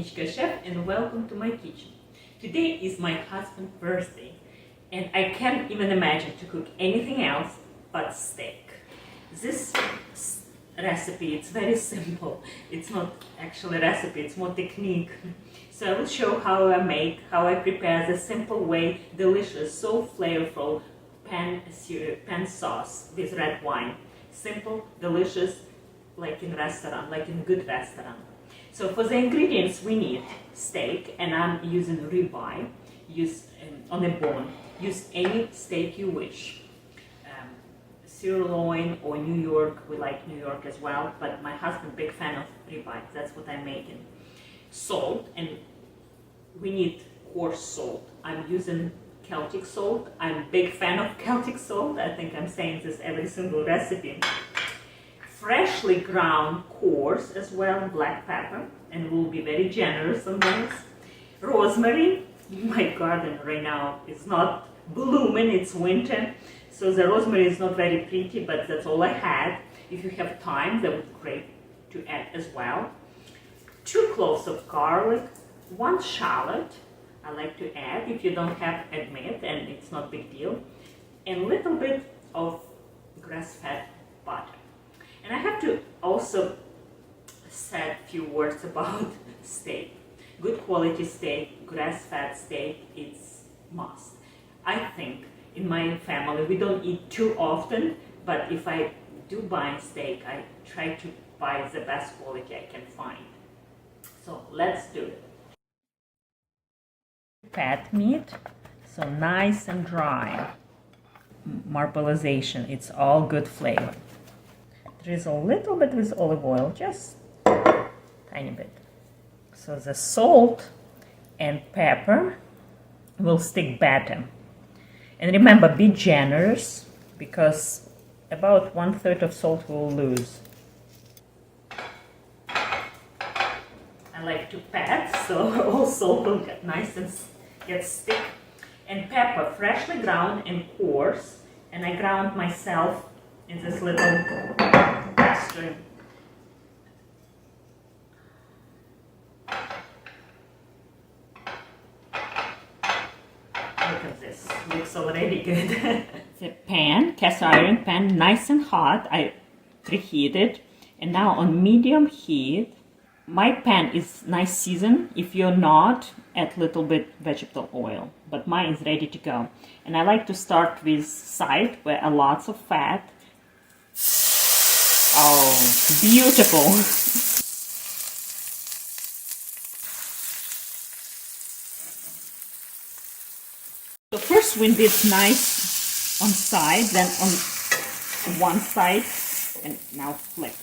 Innichka chef and welcome to my kitchen. Today is my husband's birthday and I can't even imagine to cook anything else but steak. This recipe, it's very simple. It's not actually a recipe, it's more technique. So I will show how I prepare the simple way, delicious, so flavorful pan sauce with red wine. Simple, delicious, like in restaurant, like in good restaurant. So for the ingredients we need steak, and I'm using ribeye, on a bone. Use any steak you wish. Sirloin or New York, we like New York as well, but my husband big fan of ribeye, that's what I'm making. Salt, and we need coarse salt. I'm using Celtic salt. I'm a big fan of Celtic salt. I think I'm saying this every single recipe. Freshly ground coarse as well, black pepper, and we'll be very generous on this. Rosemary. My garden right now is not blooming, it's winter, so the rosemary is not very pretty, but that's all I had. If you have time, that would be great to add as well. 2 cloves of garlic, 1 shallot, I like to add. If you don't have, admit, and it's not a big deal. And a little bit of grass-fed butter. And I have to also say a few words about steak. Good quality steak, grass-fed steak, it's must. I think in my family we don't eat too often, but if I do buy steak, I try to buy the best quality I can find. So let's do it. Fat meat, so nice and dry. Marbleization, it's all good flavor. Drizzle a little bit with olive oil, just tiny bit. So the salt and pepper will stick better. And remember, be generous because about 1/3 of salt we'll lose. I like to pat, so all salt will get nice and get stick. And pepper, freshly ground and coarse. And I ground myself in this little caster. Look at this, looks already good. The pan, cast iron pan, nice and hot. I preheated, and now on medium heat. My pan is nice seasoned. If you're not, add little bit vegetable oil, but mine is ready to go. And I like to start with side where are lots of fat. Oh, beautiful. So first we did nice on side, then on one side, and now flip.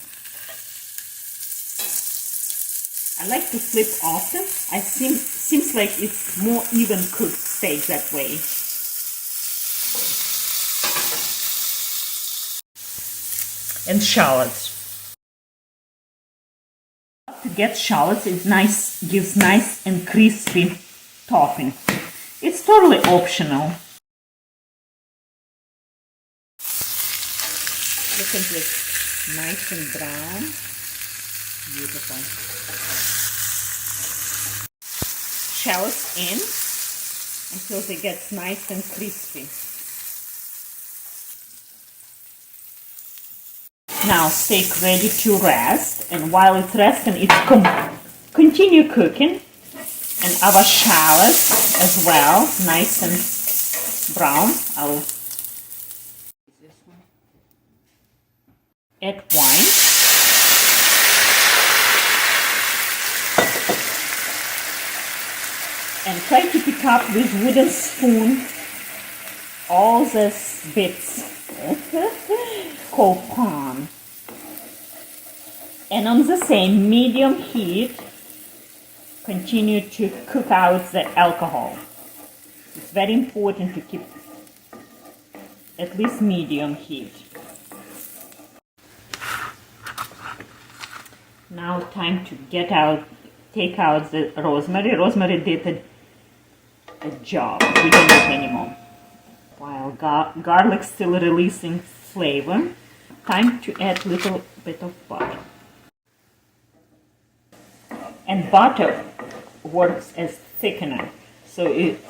I like to flip often. Seems like it's more even cooked steak that way. And shallots. To get shallots, it gives nice and crispy topping. It's totally optional. Look at this, nice and brown. Beautiful. Shallots in until they get nice and crispy. Now steak ready to rest, and while it's resting, it's continue cooking. And our shallots as well, nice and brown. I'll add wine. And try to pick up with wooden spoon all these bits called pan. And on the same medium heat, continue to cook out the alcohol. It's very important to keep at least medium heat. Now time to take out the rosemary. Rosemary did a job. We don't need anymore. While garlic still releasing flavor, time to add a little bit of butter. And butter works as thickener. So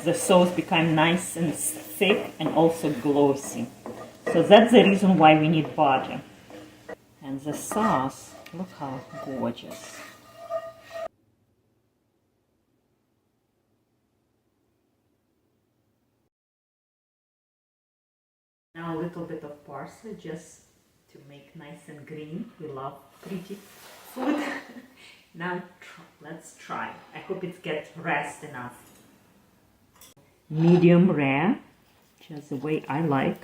the sauce becomes nice and thick and also glossy. So that's the reason why we need butter. And the sauce, look how gorgeous. Now a little bit of parsley just to make nice and green. We love pretty food. Now let's try. I hope it gets rest enough. Medium rare, just the way I like.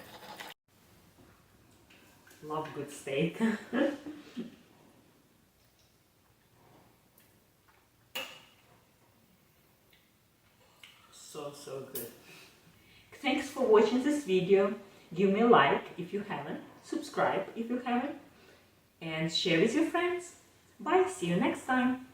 Love good steak. So good. Thanks for watching this video. Give me a like if you haven't, subscribe if you haven't, and share with your friends. Bye, see you next time.